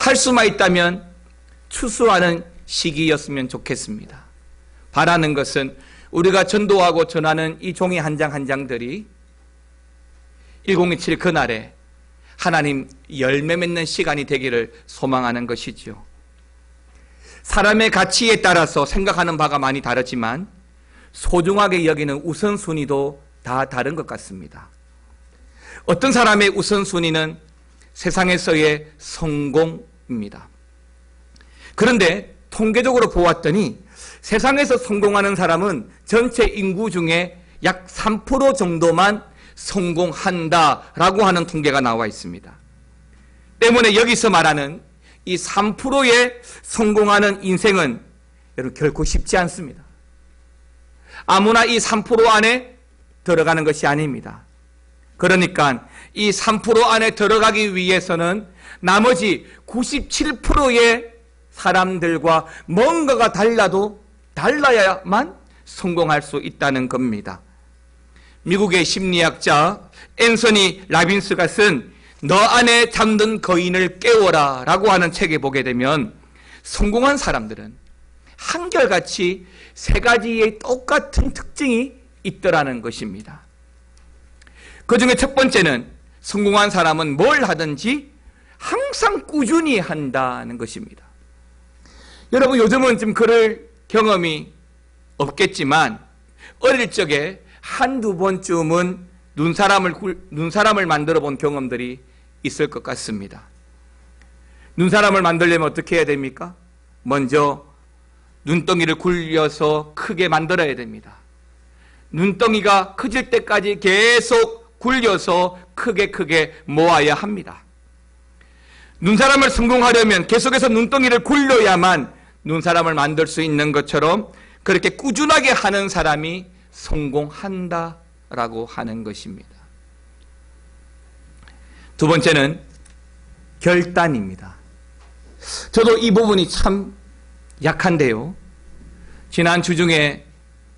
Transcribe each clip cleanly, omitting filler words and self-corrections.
할 수만 있다면 추수하는 시기였으면 좋겠습니다. 바라는 것은 우리가 전도하고 전하는 이 종이 한 장 한 장들이 1027 그날에 하나님 열매 맺는 시간이 되기를 소망하는 것이죠. 사람의 가치에 따라서 생각하는 바가 많이 다르지만 소중하게 여기는 우선순위도 다 다른 것 같습니다. 어떤 사람의 우선순위는 세상에서의 성공입니다. 그런데 통계적으로 보았더니 세상에서 성공하는 사람은 전체 인구 중에 약 3% 정도만 성공한다라고 하는 통계가 나와 있습니다. 때문에 여기서 말하는 이 3%의 성공하는 인생은 여러분 결코 쉽지 않습니다. 아무나 이 3% 안에 들어가는 것이 아닙니다. 그러니까 이 3% 안에 들어가기 위해서는 나머지 97%의 사람들과 뭔가가 달라야만 성공할 수 있다는 겁니다. 미국의 심리학자 앤서니 라빈스가 쓴 너 안에 잠든 거인을 깨워라 라고 하는 책에 보게 되면 성공한 사람들은 한결같이 세 가지의 똑같은 특징이 있더라는 것입니다. 그 중에 첫 번째는 성공한 사람은 뭘 하든지 항상 꾸준히 한다는 것입니다. 여러분 요즘은 좀 그럴 경험이 없겠지만 어릴 적에 한두 번쯤은 눈사람을 만들어 본 경험들이 있을 것 같습니다. 눈사람을 만들려면 어떻게 해야 됩니까? 먼저 눈덩이를 굴려서 크게 만들어야 됩니다. 눈덩이가 커질 때까지 계속 굴려서 크게 모아야 합니다. 눈사람을 성공하려면 계속해서 눈덩이를 굴려야만 눈사람을 만들 수 있는 것처럼 그렇게 꾸준하게 하는 사람이 성공한다라고 하는 것입니다. 두 번째는 결단입니다. 저도 이 부분이 참 약한데요. 지난 주중에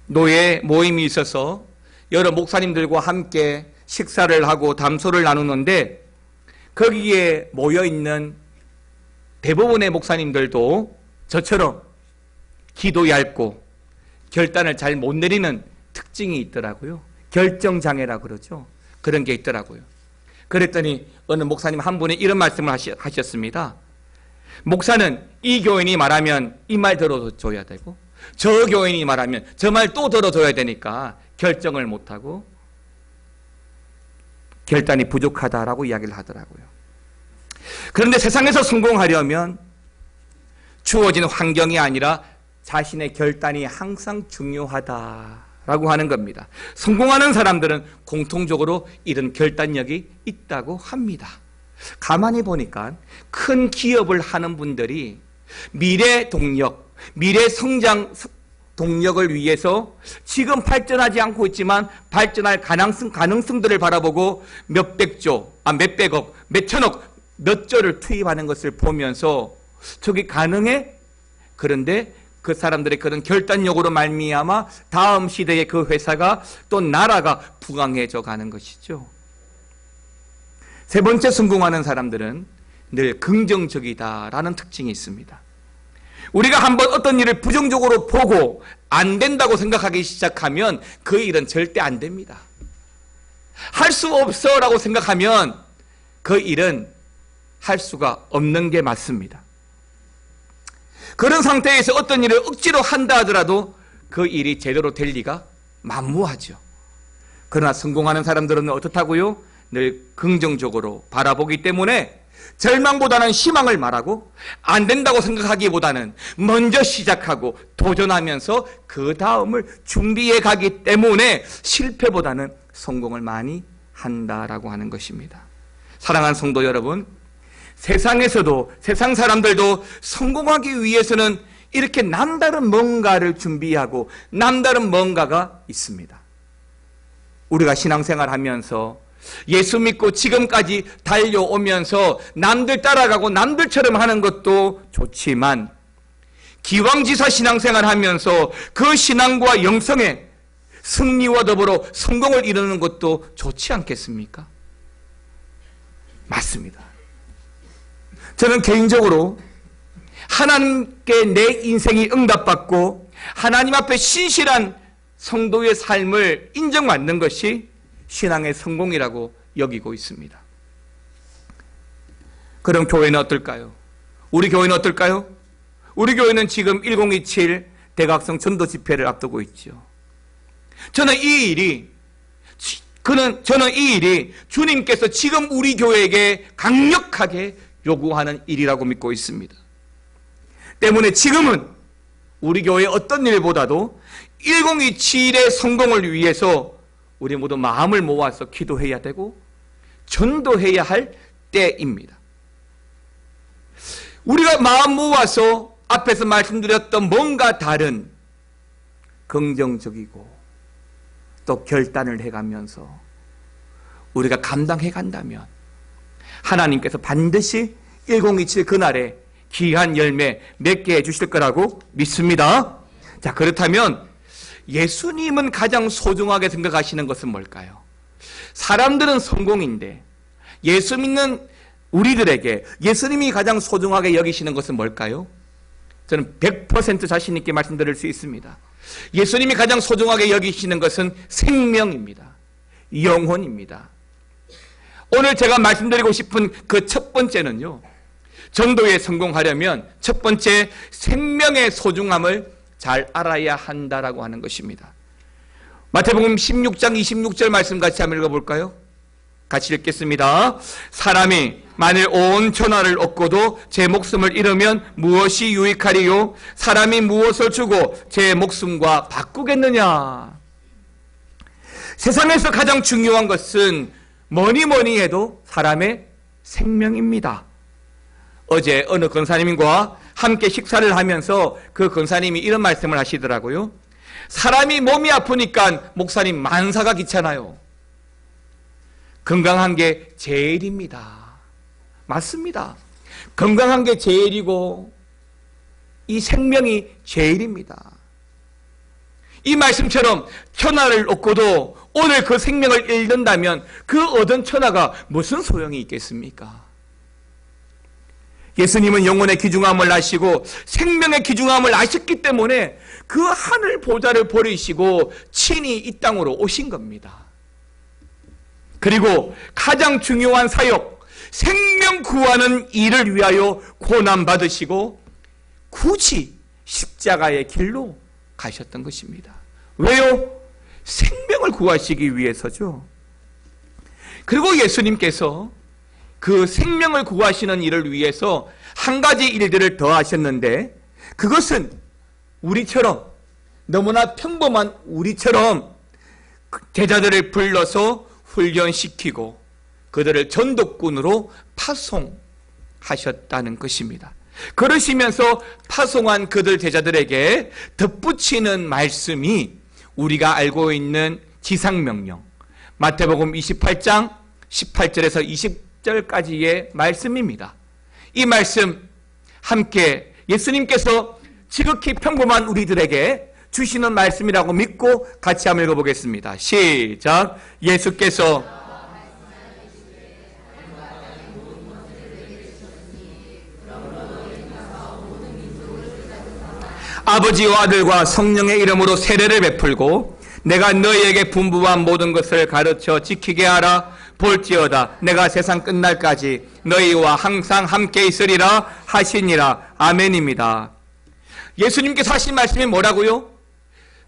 노예 모임이 있어서 여러 목사님들과 함께 식사를 하고 담소를 나누는데 거기에 모여있는 대부분의 목사님들도 저처럼 기도 얇고 결단을 잘 못 내리는 특징이 있더라고요. 결정장애라 그러죠. 그런 게 있더라고요. 그랬더니 어느 목사님 한 분이 이런 말씀을 하셨습니다. 목사는 이 교인이 말하면 이 말 들어줘야 되고 저 교인이 말하면 저 말 또 들어줘야 되니까 결정을 못하고 결단이 부족하다라고 이야기를 하더라고요. 그런데 세상에서 성공하려면 주어진 환경이 아니라 자신의 결단이 항상 중요하다라고 하는 겁니다. 성공하는 사람들은 공통적으로 이런 결단력이 있다고 합니다. 가만히 보니까 큰 기업을 하는 분들이 미래 동력, 미래 성장 동력을 위해서 지금 발전하지 않고 있지만 발전할 가능성들을 바라보고 몇백억, 몇천억, 몇 조를 투입하는 것을 보면서 저게 가능해? 그런데 그 사람들의 그런 결단력으로 말미암아 다음 시대의 그 회사가 또 나라가 부강해져 가는 것이죠. 세 번째 성공하는 사람들은 늘 긍정적이다라는 특징이 있습니다. 우리가 한번 어떤 일을 부정적으로 보고 안 된다고 생각하기 시작하면 그 일은 절대 안 됩니다. 할 수 없어 라고 생각하면 그 일은 할 수가 없는 게 맞습니다. 그런 상태에서 어떤 일을 억지로 한다 하더라도 그 일이 제대로 될 리가 만무하죠. 그러나 성공하는 사람들은 어떻다고요? 늘 긍정적으로 바라보기 때문에 절망보다는 희망을 말하고 안 된다고 생각하기보다는 먼저 시작하고 도전하면서 그 다음을 준비해 가기 때문에 실패보다는 성공을 많이 한다라고 하는 것입니다. 사랑하는 성도 여러분, 세상에서도 세상 사람들도 성공하기 위해서는 이렇게 남다른 뭔가를 준비하고 남다른 뭔가가 있습니다. 우리가 신앙생활 하면서 예수 믿고 지금까지 달려오면서 남들 따라가고 남들처럼 하는 것도 좋지만 기왕지사 신앙생활 하면서 그 신앙과 영성의 승리와 더불어 성공을 이루는 것도 좋지 않겠습니까? 맞습니다. 저는 개인적으로 하나님께 내 인생이 응답받고 하나님 앞에 신실한 성도의 삶을 인정받는 것이 신앙의 성공이라고 여기고 있습니다. 그럼 교회는 어떨까요? 우리 교회는 어떨까요? 우리 교회는 지금 1027 대각성 전도 집회를 앞두고 있죠. 저는 이 일이 주님께서 지금 우리 교회에게 강력하게 요구하는 일이라고 믿고 있습니다. 때문에 지금은 우리 교회의 어떤 일보다도 1027의 성공을 위해서 우리 모두 마음을 모아서 기도해야 되고 전도해야 할 때입니다. 우리가 마음 모아서 앞에서 말씀드렸던 뭔가 다른 긍정적이고 또 결단을 해가면서 우리가 감당해 간다면 하나님께서 반드시 1027 그날에 귀한 열매 맺게 해주실 거라고 믿습니다. 자, 그렇다면 예수님은 가장 소중하게 생각하시는 것은 뭘까요? 사람들은 성공인데 예수 믿는 우리들에게 예수님이 가장 소중하게 여기시는 것은 뭘까요? 저는 100% 자신 있게 말씀드릴 수 있습니다. 예수님이 가장 소중하게 여기시는 것은 생명입니다. 영혼입니다. 오늘 제가 말씀드리고 싶은 그 첫 번째는요, 전도에 성공하려면 첫 번째 생명의 소중함을 잘 알아야 한다라고 하는 것입니다. 마태복음 16장 26절 말씀 같이 한번 읽어볼까요? 같이 읽겠습니다. 사람이 만일 온 천하를 얻고도 제 목숨을 잃으면 무엇이 유익하리요? 사람이 무엇을 주고 제 목숨과 바꾸겠느냐? 세상에서 가장 중요한 것은 뭐니 해도 사람의 생명입니다. 어제 어느 권사님과 함께 식사를 하면서 그 권사님이 이런 말씀을 하시더라고요. 사람이 몸이 아프니까 목사님 만사가 귀찮아요. 건강한 게 제일입니다. 맞습니다. 건강한 게 제일이고 이 생명이 제일입니다. 이 말씀처럼 천하를 얻고도 오늘 그 생명을 잃는다면 그 얻은 천하가 무슨 소용이 있겠습니까? 예수님은 영혼의 귀중함을 아시고 생명의 귀중함을 아셨기 때문에 그 하늘 보좌를 버리시고 친히 이 땅으로 오신 겁니다. 그리고 가장 중요한 사역, 생명 구하는 일을 위하여 고난받으시고 굳이 십자가의 길로 가셨던 것입니다. 왜요? 생명을 구하시기 위해서죠. 그리고 예수님께서 그 생명을 구하시는 일을 위해서 한 가지 일들을 더 하셨는데 그것은 우리처럼 너무나 평범한 우리처럼 제자들을 불러서 훈련시키고 그들을 전도꾼으로 파송하셨다는 것입니다. 그러시면서 파송한 그들 제자들에게 덧붙이는 말씀이 우리가 알고 있는 지상명령 마태복음 28장 18절에서 20절까지의 말씀입니다. 이 말씀 함께 예수님께서 지극히 평범한 우리들에게 주시는 말씀이라고 믿고 같이 한번 읽어보겠습니다. 시작. 예수께서 아버지와 아들과 성령의 이름으로 세례를 베풀고 내가 너희에게 분부한 모든 것을 가르쳐 지키게 하라. 볼지어다 내가 세상 끝날까지 너희와 항상 함께 있으리라 하시니라. 아멘입니다. 예수님께서 하신 말씀이 뭐라고요?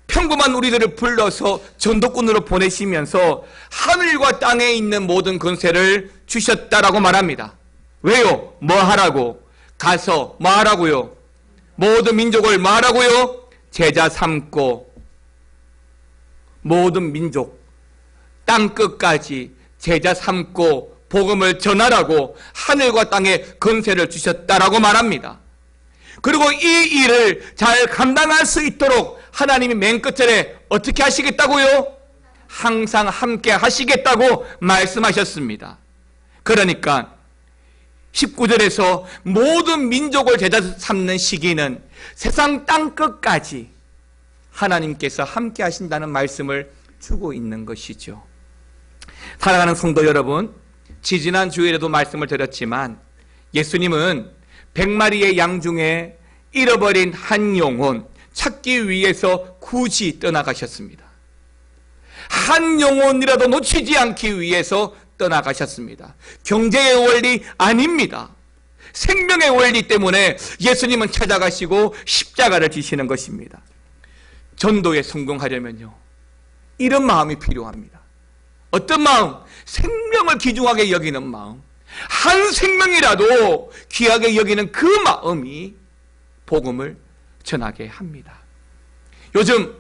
평범한 우리들을 불러서 전도꾼으로 보내시면서 하늘과 땅에 있는 모든 권세를 주셨다라고 말합니다. 왜요? 뭐 하라고? 가서 뭐 하라고요? 모든 민족을 뭐 하라고요? 제자 삼고 모든 민족 땅 끝까지 제자 삼고 복음을 전하라고 하늘과 땅에 권세를 주셨다라고 말합니다. 그리고 이 일을 잘 감당할 수 있도록 하나님이 맨 끝절에 어떻게 하시겠다고요? 항상 함께 하시겠다고 말씀하셨습니다. 그러니까 19절에서 모든 민족을 제자 삼는 시기는 세상 땅 끝까지 하나님께서 함께 하신다는 말씀을 주고 있는 것이죠. 사랑하는 성도 여러분, 지지난 주일에도 말씀을 드렸지만 예수님은 100마리의 양 중에 잃어버린 한 영혼 찾기 위해서 굳이 떠나가셨습니다. 한 영혼이라도 놓치지 않기 위해서 떠나가셨습니다. 경제의 원리 아닙니다. 생명의 원리 때문에 예수님은 찾아가시고 십자가를 지시는 것입니다. 전도에 성공하려면요, 이런 마음이 필요합니다. 어떤 마음? 생명을 귀중하게 여기는 마음. 한 생명이라도 귀하게 여기는 그 마음이 복음을 전하게 합니다. 요즘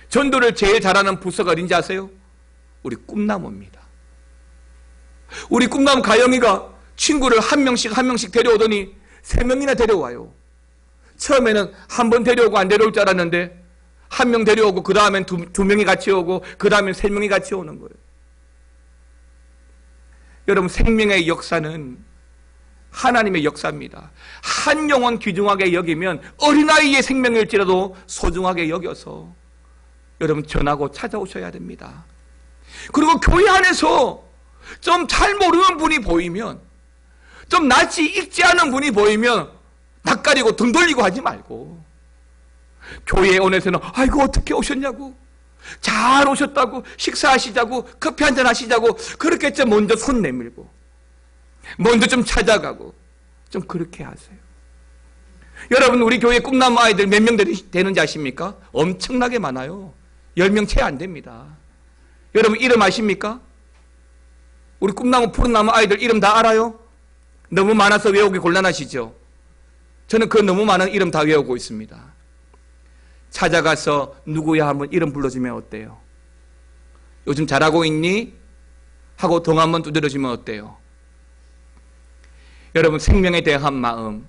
전도를 제일 잘하는 부서가 어딘지 아세요? 우리 꿈나무입니다. 우리 꿈나무 가영이가 친구를 한 명씩 데려오더니 3명이나 데려와요. 처음에는 한 번 데려오고 안 데려올 줄 알았는데 한 명 데려오고 그 다음엔 두 명이 같이 오고 그 다음엔 3명이 같이 오는 거예요. 여러분, 생명의 역사는 하나님의 역사입니다. 한 영혼 귀중하게 여기면 어린아이의 생명일지라도 소중하게 여겨서 여러분 전하고 찾아오셔야 됩니다. 그리고 교회 안에서 좀 잘 모르는 분이 보이면, 좀 낯이 익지 않은 분이 보이면 낯가리고 등 돌리고 하지 말고, 교회에 오면서는 아이고 어떻게 오셨냐고, 잘 오셨다고, 식사하시자고, 커피 한잔 하시자고 그렇게 좀 먼저 손 내밀고 먼저 좀 찾아가고 좀 그렇게 하세요. 여러분, 우리 교회 꿈나무 아이들 몇 명 되는지 아십니까? 엄청나게 많아요. 10명 채 안 됩니다. 여러분, 이름 아십니까? 우리 꿈나무 푸른나무 아이들 이름 다 알아요? 너무 많아서 외우기 곤란하시죠? 저는 그 너무 많은 이름 다 외우고 있습니다. 찾아가서 누구야 한번 이름 불러주면 어때요? 요즘 잘하고 있니? 하고 등 한번 두드려주면 어때요? 여러분, 생명에 대한 마음,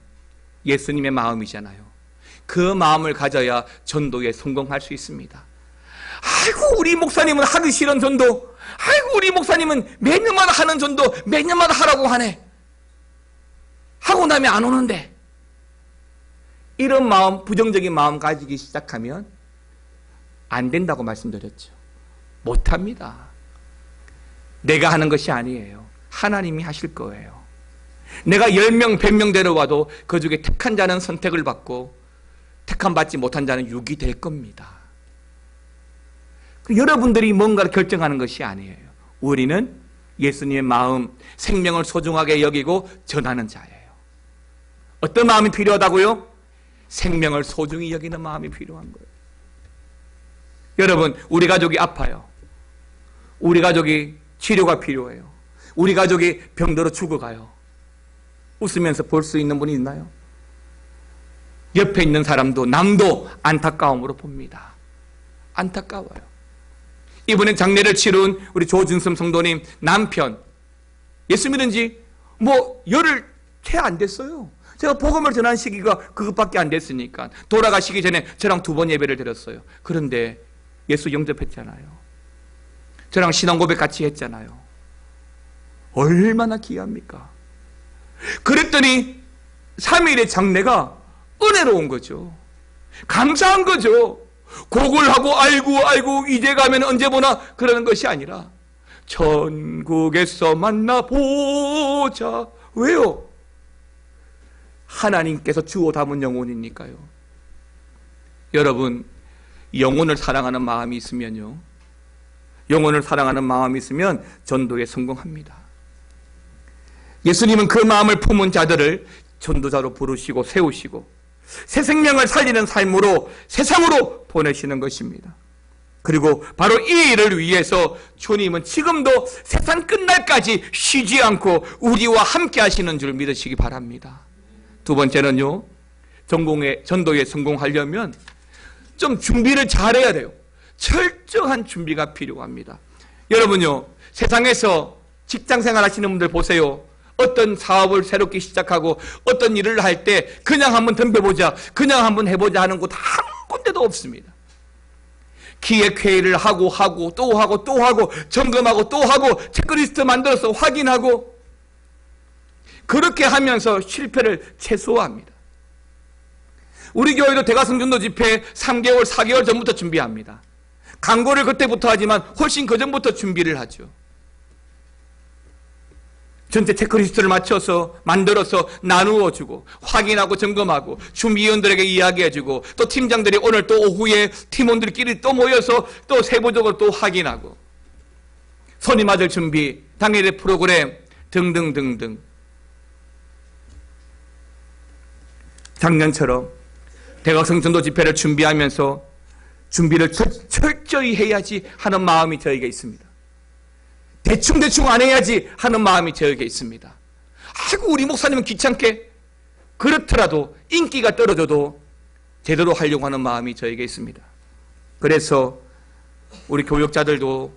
예수님의 마음이잖아요. 그 마음을 가져야 전도에 성공할 수 있습니다. 아이고 우리 목사님은 하기 싫은 전도, 아이고 우리 목사님은 매년마다 하는 전도 매년마다 하라고 하네, 하고 나면 안 오는데, 이런 마음, 부정적인 마음 가지기 시작하면 안 된다고 말씀드렸죠. 못합니다. 내가 하는 것이 아니에요. 하나님이 하실 거예요. 내가 10명, 100명 데려와도 그 중에 택한 자는 선택을 받고 택함 받지 못한 자는 유기 될 겁니다. 여러분들이 뭔가를 결정하는 것이 아니에요. 우리는 예수님의 마음, 생명을 소중하게 여기고 전하는 자예요. 어떤 마음이 필요하다고요? 생명을 소중히 여기는 마음이 필요한 거예요. 여러분, 우리 가족이 아파요. 우리 가족이 치료가 필요해요. 우리 가족이 병들어 죽어가요. 웃으면서 볼 수 있는 분이 있나요? 옆에 있는 사람도, 남도 안타까움으로 봅니다. 안타까워요. 이번에 장례를 치룬 우리 조준섬 성도님 남편, 예수 믿은 지 열흘 채 안 됐어요. 제가 복음을 전한 시기가 그것밖에 안 됐으니까 돌아가시기 전에 저랑 2번 예배를 드렸어요. 그런데 예수 영접했잖아요. 저랑 신앙 고백 같이 했잖아요. 얼마나 귀합니까? 그랬더니 3일의 장례가 은혜로운 거죠. 감사한 거죠. 곡을 하고 아이고 이제 가면 언제 보나 그러는 것이 아니라 천국에서 만나보자. 왜요? 하나님께서 주워 담은 영혼이니까요. 여러분, 영혼을 사랑하는 마음이 있으면요, 영혼을 사랑하는 마음이 있으면 전도에 성공합니다. 예수님은 그 마음을 품은 자들을 전도자로 부르시고 세우시고 새 생명을 살리는 삶으로 세상으로 보내시는 것입니다. 그리고 바로 이 일을 위해서 주님은 지금도 세상 끝날까지 쉬지 않고 우리와 함께 하시는 줄 믿으시기 바랍니다. 두 번째는요, 전도에 성공하려면 좀 준비를 잘해야 돼요. 철저한 준비가 필요합니다. 여러분요, 세상에서 직장생활 하시는 분들 보세요. 어떤 사업을 새롭게 시작하고 어떤 일을 할 때 그냥 한번 덤벼보자, 그냥 한번 해보자 하는 곳 한 군데도 없습니다. 기획회의를 하고 또 하고 점검하고 또 하고 체크리스트 만들어서 확인하고, 그렇게 하면서 실패를 최소화합니다. 우리 교회도 대가성 전도 집회 3개월, 4개월 전부터 준비합니다. 광고를 그때부터 하지만 훨씬 그 전부터 준비를 하죠. 전체 체크리스트를 맞춰서 만들어서 나누어 주고 확인하고 점검하고 준비위원들에게 이야기해 주고 또 팀장들이 오늘 또 오후에 팀원들끼리 또 모여서 또 세부적으로 또 확인하고 손님 맞을 준비, 당일의 프로그램 등등등등. 작년처럼 대각성 전도 집회를 준비하면서 준비를 철저히 해야지 하는 마음이 저에게 있습니다. 대충 안 해야지 하는 마음이 저에게 있습니다. 아이고 우리 목사님은 귀찮게, 그렇더라도 인기가 떨어져도 제대로 하려고 하는 마음이 저에게 있습니다. 그래서 우리 교역자들도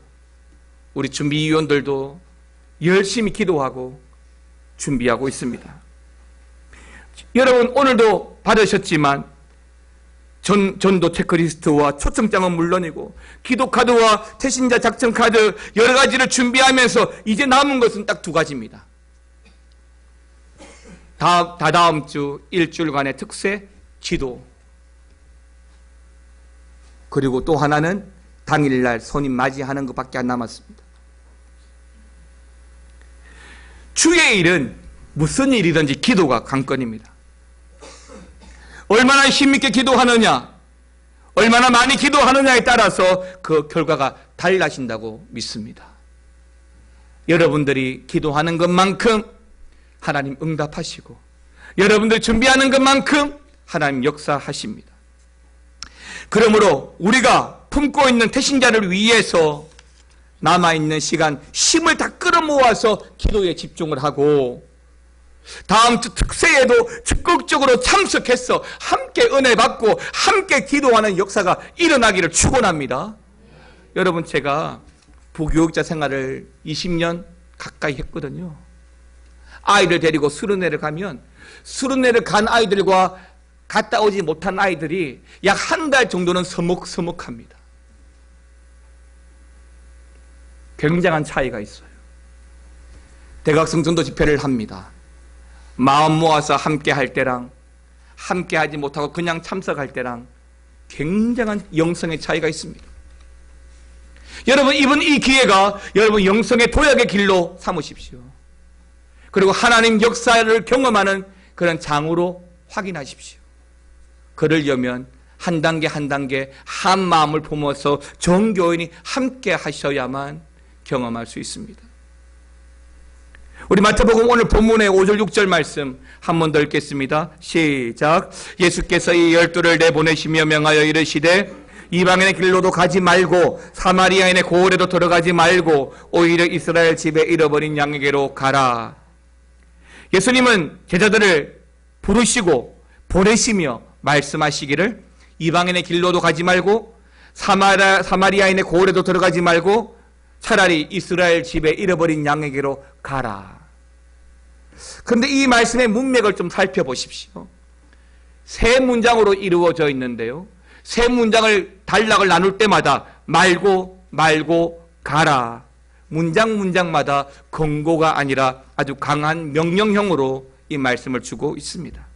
우리 준비위원들도 열심히 기도하고 준비하고 있습니다. 여러분 오늘도 받으셨지만 전도 체크리스트와 초청장은 물론이고 기도카드와 태신자 작전카드 여러 가지를 준비하면서 이제 남은 것은 딱 두 가지입니다. 다다음 주 일주일간의 특세 기도, 그리고 또 하나는 당일날 손님 맞이하는 것밖에 안 남았습니다. 주의 일은 무슨 일이든지 기도가 관건입니다. 얼마나 힘있게 기도하느냐, 얼마나 많이 기도하느냐에 따라서 그 결과가 달라진다고 믿습니다. 여러분들이 기도하는 것만큼 하나님 응답하시고 여러분들 준비하는 것만큼 하나님 역사하십니다. 그러므로 우리가 품고 있는 태신자를 위해서 남아있는 시간 힘을 다 끌어모아서 기도에 집중을 하고 다음 주 특세에도 적극적으로 참석해서 함께 은혜 받고 함께 기도하는 역사가 일어나기를 축원합니다. 여러분 제가 부교육자 생활을 20년 가까이 했거든요. 아이를 데리고 수련회를 가면 수련회를 간 아이들과 갔다 오지 못한 아이들이 약 한 달 정도는 서먹서먹합니다. 굉장한 차이가 있어요. 대각성 전도 집회를 합니다. 마음 모아서 함께 할 때랑 함께 하지 못하고 그냥 참석할 때랑 굉장한 영성의 차이가 있습니다. 여러분 이번 이 기회가 여러분 영성의 도약의 길로 삼으십시오. 그리고 하나님 역사를 경험하는 그런 장으로 확인하십시오. 그러려면 한 단계 한 단계 한 마음을 품어서 전교인이 함께 하셔야만 경험할 수 있습니다. 우리 마태복음 오늘 본문의 5절 6절 말씀 한 번 더 읽겠습니다. 시작. 예수께서 이 12를 내보내시며 명하여 이르시되 이방인의 길로도 가지 말고 사마리아인의 고을에도 들어가지 말고 오히려 이스라엘 집에 잃어버린 양에게로 가라. 예수님은 제자들을 부르시고 보내시며 말씀하시기를 이방인의 길로도 가지 말고 사마리아인의 고을에도 들어가지 말고 차라리 이스라엘 집에 잃어버린 양에게로 가라. 그런데 이 말씀의 문맥을 좀 살펴보십시오. 세 문장으로 이루어져 있는데요. 세 문장을 단락을 나눌 때마다 말고 가라. 문장마다 권고가 아니라 아주 강한 명령형으로 이 말씀을 주고 있습니다.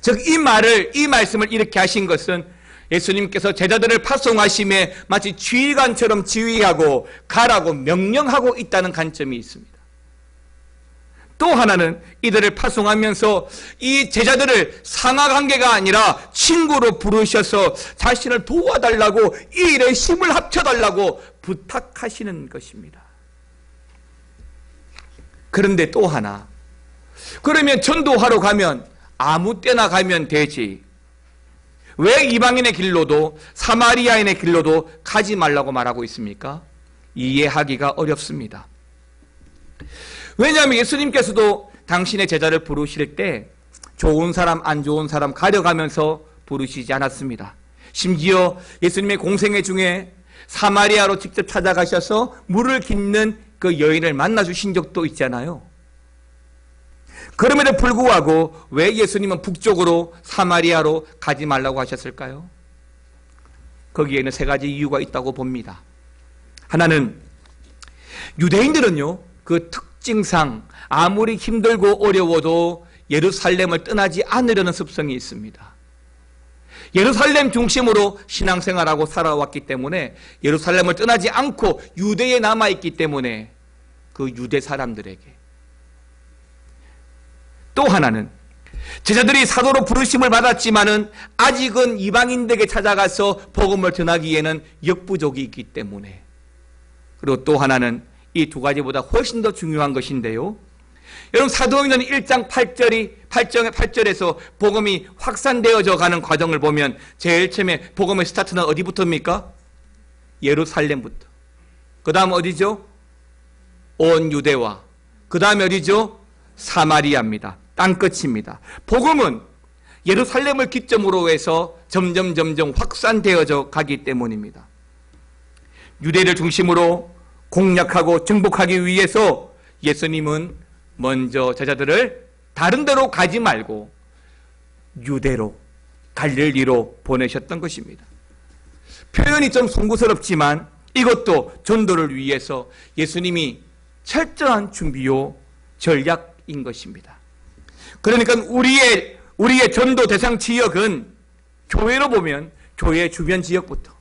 즉 이 말씀을 이렇게 하신 것은 예수님께서 제자들을 파송하심에 마치 지휘관처럼 지휘하고 가라고 명령하고 있다는 관점이 있습니다. 또 하나는 이들을 파송하면서 이 제자들을 상하관계가 아니라 친구로 부르셔서 자신을 도와달라고 이 일에 힘을 합쳐달라고 부탁하시는 것입니다. 그런데 또 하나, 그러면 전도하러 가면 아무 때나 가면 되지, 왜 이방인의 길로도 사마리아인의 길로도 가지 말라고 말하고 있습니까? 이해하기가 어렵습니다. 왜냐하면 예수님께서도 당신의 제자를 부르실 때 좋은 사람 안 좋은 사람 가려가면서 부르시지 않았습니다. 심지어 예수님의 공생애 중에 사마리아로 직접 찾아가셔서 물을 깃는 그 여인을 만나 주신 적도 있잖아요. 그럼에도 불구하고 왜 예수님은 북쪽으로 사마리아로 가지 말라고 하셨을까요? 거기에는 세 가지 이유가 있다고 봅니다. 하나는 유대인들은요, 그 특징상 아무리 힘들고 어려워도 예루살렘을 떠나지 않으려는 습성이 있습니다. 예루살렘 중심으로 신앙생활하고 살아왔기 때문에 예루살렘을 떠나지 않고 유대에 남아있기 때문에 그 유대 사람들에게 또 하나는 제자들이 사도로 부르심을 받았지만은 아직은 이방인들에게 찾아가서 복음을 전하기에는 역부족이 있기 때문에, 그리고 또 하나는 이 두 가지보다 훨씬 더 중요한 것인데요. 여러분, 사도행전 1장 8절에서 복음이 확산되어져 가는 과정을 보면 제일 처음에 복음의 스타트는 어디부터입니까? 예루살렘부터. 그 다음 어디죠? 온 유대와. 그 다음에 어디죠? 사마리아입니다. 땅끝입니다. 복음은 예루살렘을 기점으로 해서 점점 확산되어져 가기 때문입니다. 유대를 중심으로 공략하고 정복하기 위해서 예수님은 먼저 제자들을 다른 데로 가지 말고 유대로, 갈릴리로 보내셨던 것입니다. 표현이 좀 송구스럽지만 이것도 전도를 위해서 예수님이 철저한 준비요 전략인 것입니다. 그러니까 우리의 전도 대상 지역은 교회로 보면 교회 주변 지역부터,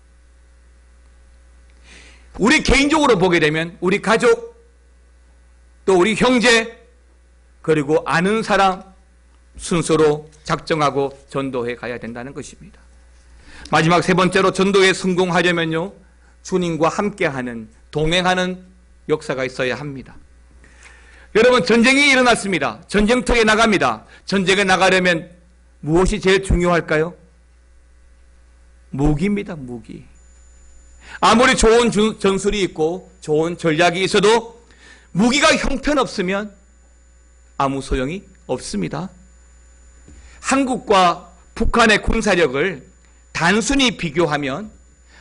우리 개인적으로 보게 되면 우리 가족, 또 우리 형제, 그리고 아는 사람 순서로 작정하고 전도해 가야 된다는 것입니다. 마지막 세 번째로 전도에 성공하려면요, 주님과 함께하는, 동행하는 역사가 있어야 합니다. 여러분, 전쟁이 일어났습니다. 전쟁터에 나갑니다. 전쟁에 나가려면 무엇이 제일 중요할까요? 무기입니다. 무기. 아무리 좋은 전술이 있고 좋은 전략이 있어도 무기가 형편없으면 아무 소용이 없습니다. 한국과 북한의 군사력을 단순히 비교하면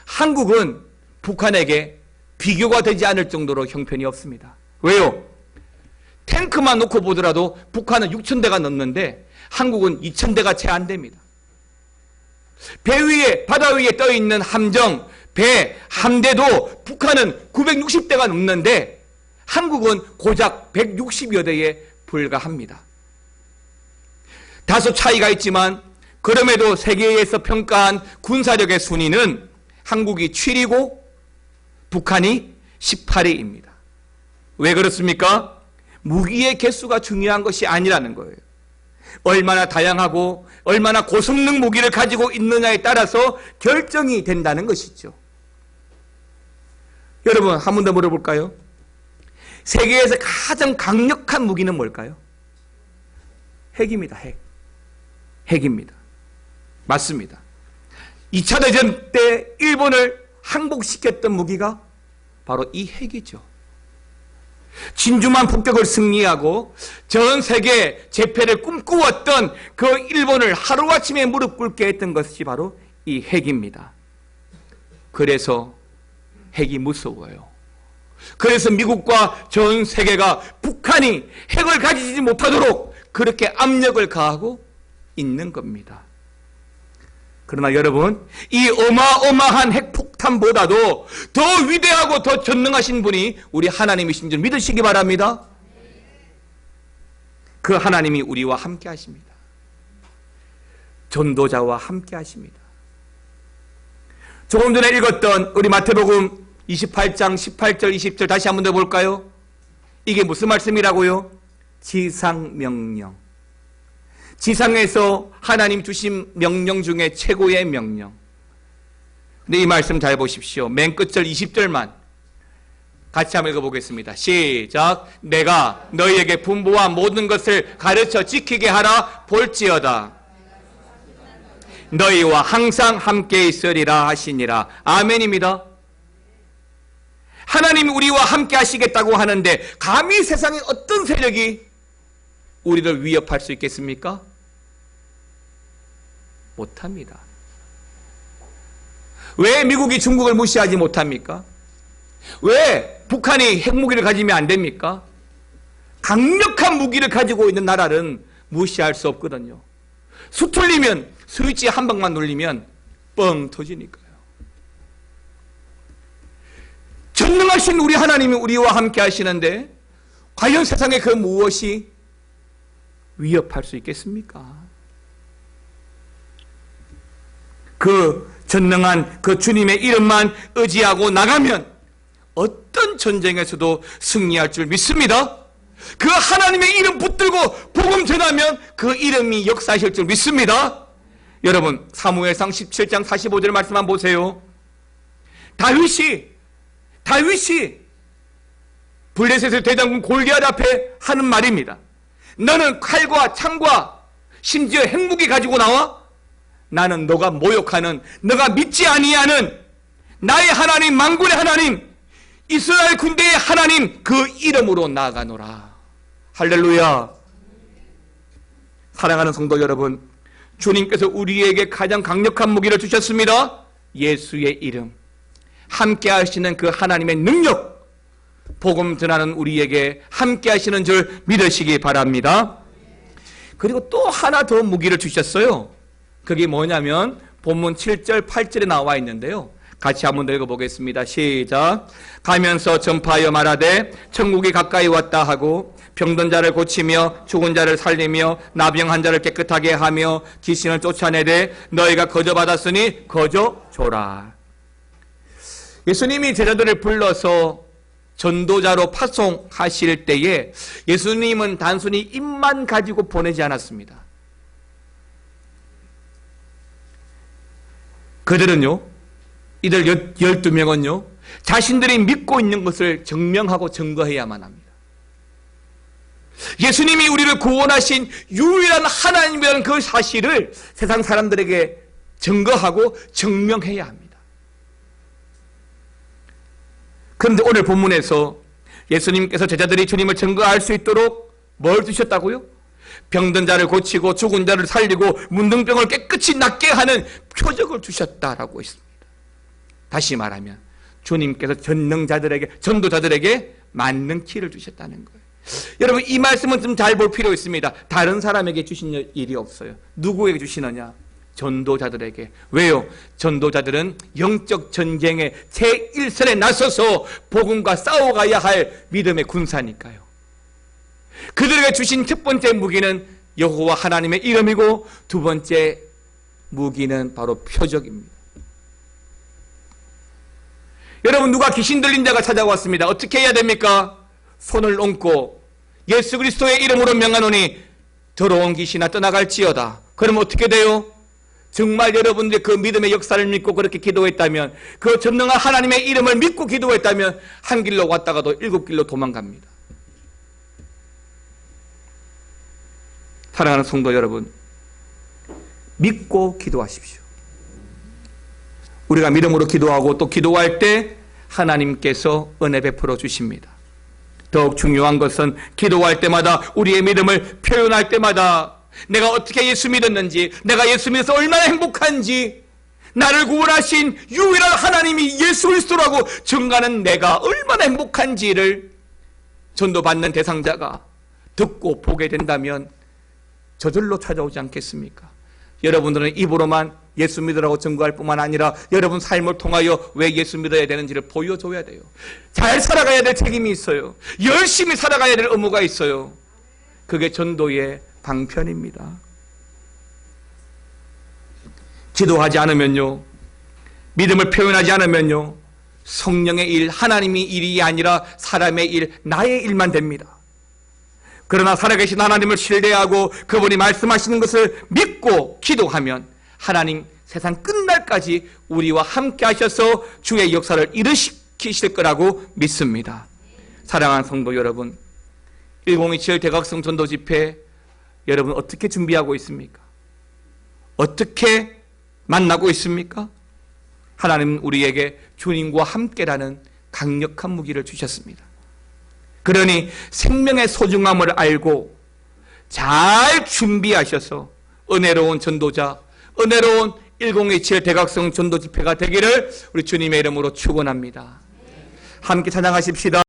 한국은 북한에게 비교가 되지 않을 정도로 형편이 없습니다. 왜요? 탱크만 놓고 보더라도 북한은 6,000대가 넘는데 한국은 2,000대가 채 안 됩니다. 배 위에, 바다 위에 떠 있는 함정, 배, 함대도 북한은 960대가 넘는데 한국은 고작 160여 대에 불과합니다. 다소 차이가 있지만 그럼에도 세계에서 평가한 군사력의 순위는 한국이 7위고 북한이 18위입니다. 왜 그렇습니까? 무기의 개수가 중요한 것이 아니라는 거예요. 얼마나 다양하고 얼마나 고성능 무기를 가지고 있느냐에 따라서 결정이 된다는 것이죠. 여러분, 한 번 더 물어볼까요? 세계에서 가장 강력한 무기는 뭘까요? 핵입니다. 핵입니다. 맞습니다. 2차 대전 때 일본을 항복시켰던 무기가 바로 이 핵이죠. 진주만 폭격을 승리하고 전 세계 재패를 꿈꾸었던 그 일본을 하루아침에 무릎 꿇게 했던 것이 바로 이 핵입니다. 그래서 핵이 무서워요. 그래서 미국과 전 세계가 북한이 핵을 가지지 못하도록 그렇게 압력을 가하고 있는 겁니다. 그러나 여러분, 이 어마어마한 핵폭탄보다도 더 위대하고 더 전능하신 분이 우리 하나님이신 줄 믿으시기 바랍니다. 그 하나님이 우리와 함께 하십니다. 전도자와 함께 하십니다. 조금 전에 읽었던 우리 마태복음 28장 18절 20절 다시 한번 더 볼까요? 이게 무슨 말씀이라고요? 지상명령. 지상에서 하나님 주신 명령 중에 최고의 명령. 근데 이 말씀 잘 보십시오. 맨 끝절 20절만 같이 한번 읽어보겠습니다. 시작. 내가 너희에게 분부한 모든 것을 가르쳐 지키게 하라. 볼지어다 너희와 항상 함께 있으리라 하시니라. 아멘입니다. 하나님이 우리와 함께 하시겠다고 하는데 감히 세상의 어떤 세력이 우리를 위협할 수 있겠습니까? 못합니다. 왜 미국이 중국을 무시하지 못합니까? 왜 북한이 핵무기를 가지면 안 됩니까? 강력한 무기를 가지고 있는 나라는 무시할 수 없거든요. 수틀리면 스위치 한 방만 눌리면 뻥 터지니까요. 전능하신 우리 하나님이 우리와 함께 하시는데 과연 세상에 그 무엇이 위협할 수 있겠습니까? 그 전능한 그 주님의 이름만 의지하고 나가면 어떤 전쟁에서도 승리할 줄 믿습니다. 그 하나님의 이름 붙들고 복음 전하면 그 이름이 역사하실 줄 믿습니다. 여러분, 사무엘상 17장 45절 말씀 한번 보세요. 다윗이 블레셋의 대장군 골리앗 앞에 하는 말입니다. 너는 칼과 창과 심지어 핵무기 가지고 나와? 나는 너가 모욕하는, 너가 믿지 아니하는 나의 하나님, 만군의 하나님, 이스라엘 군대의 하나님 그 이름으로 나아가노라. 할렐루야. 사랑하는 성도 여러분, 주님께서 우리에게 가장 강력한 무기를 주셨습니다. 예수의 이름. 함께 하시는 그 하나님의 능력, 복음 전하는 우리에게 함께 하시는 줄 믿으시기 바랍니다. 그리고 또 하나 더 무기를 주셨어요. 그게 뭐냐면 본문 7절 8절에 나와 있는데요, 같이 한번 읽어보겠습니다. 시작. 가면서 전파하여 말하되 천국이 가까이 왔다 하고 병든 자를 고치며 죽은 자를 살리며 나병한 자를 깨끗하게 하며 귀신을 쫓아내되 너희가 거저 받았으니 거저 줘라. 예수님이 제자들을 불러서 전도자로 파송하실 때에 예수님은 단순히 입만 가지고 보내지 않았습니다. 그들은요, 이들 12명은요 자신들이 믿고 있는 것을 증명하고 증거해야만 합니다. 예수님이 우리를 구원하신 유일한 하나님이라는 그 사실을 세상 사람들에게 증거하고 증명해야 합니다. 그런데 오늘 본문에서 예수님께서 제자들이 주님을 증거할 수 있도록 뭘 주셨다고요? 병든 자를 고치고 죽은 자를 살리고 문둥병을 깨끗이 낫게 하는 표적을 주셨다라고 했습니다. 다시 말하면 주님께서 전도자들에게 맞는 키를 주셨다는 거예요. 여러분, 이 말씀은 좀 잘 볼 필요 있습니다. 다른 사람에게 주신 일이 없어요. 누구에게 주시느냐? 전도자들에게. 왜요? 전도자들은 영적 전쟁의 제1선에 나서서 복음과 싸워가야 할 믿음의 군사니까요. 그들에게 주신 첫 번째 무기는 여호와 하나님의 이름이고 두 번째 무기는 바로 표적입니다. 여러분, 누가 귀신 들린 자가 찾아왔습니다. 어떻게 해야 됩니까? 손을 얹고 예수 그리스도의 이름으로 명하노니 더러운 귀신아 떠나갈지어다. 그럼 어떻게 돼요? 정말 여러분들이 그 믿음의 역사를 믿고 그렇게 기도했다면, 그 전능한 하나님의 이름을 믿고 기도했다면 한 길로 왔다가도 7길로 도망갑니다. 사랑하는 성도 여러분, 믿고 기도하십시오. 우리가 믿음으로 기도하고 또 기도할 때 하나님께서 은혜 베풀어 주십니다. 더욱 중요한 것은 기도할 때마다 우리의 믿음을 표현할 때마다 내가 어떻게 예수 믿었는지, 내가 예수 믿어서 얼마나 행복한지, 나를 구원하신 유일한 하나님이 예수 그리스도라고 증거하는 내가 얼마나 행복한지를 전도받는 대상자가 듣고 보게 된다면 저절로 찾아오지 않겠습니까? 여러분들은 입으로만 예수 믿으라고 증거할 뿐만 아니라 여러분 삶을 통하여 왜 예수 믿어야 되는지를 보여줘야 돼요. 잘 살아가야 될 책임이 있어요. 열심히 살아가야 될 의무가 있어요. 그게 전도의 방편입니다. 기도하지 않으면요, 믿음을 표현하지 않으면요, 성령의 일, 하나님의 일이 아니라 사람의 일, 나의 일만 됩니다. 그러나 살아계신 하나님을 신뢰하고 그분이 말씀하시는 것을 믿고 기도하면 하나님 세상 끝날까지 우리와 함께 하셔서 주의 역사를 일으키실 거라고 믿습니다. 사랑하는 성도 여러분, 1027 대각성 전도 집회 여러분 어떻게 준비하고 있습니까? 어떻게 만나고 있습니까? 하나님은 우리에게 주님과 함께라는 강력한 무기를 주셨습니다. 그러니 생명의 소중함을 알고 잘 준비하셔서 은혜로운 전도자, 은혜로운 1027 대각성 전도 집회가 되기를 우리 주님의 이름으로 축원합니다. 함께 찬양하십시다.